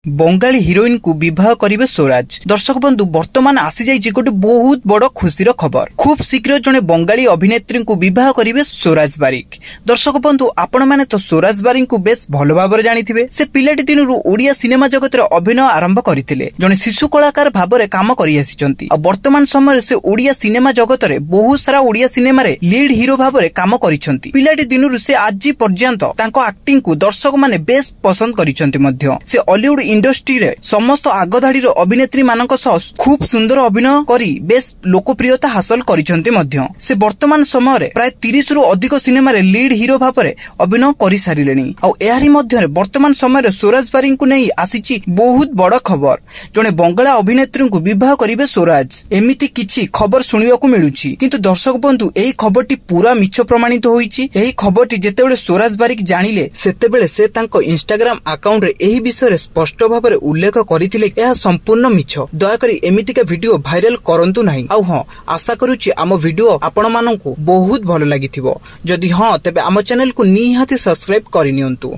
Bengali heroine को विवाह करिवे स्वराज। दर्शक बंधु वर्तमान आसी जाइछि गोटे बहुत बड़ खुशीर खबर। खूब शीघ्र जने बंगाली अभिनेत्री को विवाह करिवे स्वराज बारिक। दर्शक बंधु आपण माने तो स्वराज बारिक को बेस भलो भाबरे जानिथिबे। से पिलाटी दिनरु ओडिया सिनेमा जगत रे अभिनय आरंभ करिथिले। जने शिशु कलाकार भाबरे काम करि आसिचंती। आ वर्तमान समय से ओडिया सिनेमा जगत रे बहुत सारा ओडिया सिनेमा रे लीड हीरो भाबरे काम करिसंती। पिलाटी दिनरु से आज पर्यंत तांको एक्टिंग को दर्शक माने बेस पसंद करिसंती मध्य। से हॉलीवुड इंडस्ट्री रे समस्त आगधाड़ीर अभिनेत्री मानक सह खूब सुंदर अभिनय करी बेस लोकप्रियता हासिल करिसंती मध्य। से वर्तमान समय रे प्राय 30 रु अधिक सिनेमा रे लीड हीरो भाबरे अभिनय करि सारिलेनी। आ एहारी मध्य रे वर्तमान समय रे स्वराज बारिक को नै आसीची बहुत बड़ खबर। जने बंगाला अभिनेत्री को विवाह करिवे स्वराज। एमिति किछि खबर सुनिबा को मिलुछि, किंतु दर्शक बंधु एही खबरटी पूरा मिछ प्रमाणित होईछि। एही खबरटी जेतेबेले स्वराज बारिक जानिले सेतेबेले से तांको इंस्टाग्राम अकाउंट रे एही विषय स्पष्ट भाबरे उल्लेख करिथिले यह संपूर्ण मिछ। दयाकरी एमितिका वीडियो भाइराल करंतु नाही। आ हां, आशा करूछि आम वीडियो आपण माननकु बहुत भलो लागिथिबो। जदि हां तेबे आम चैनल को निहाती सब्सक्राइब करिनियंतु।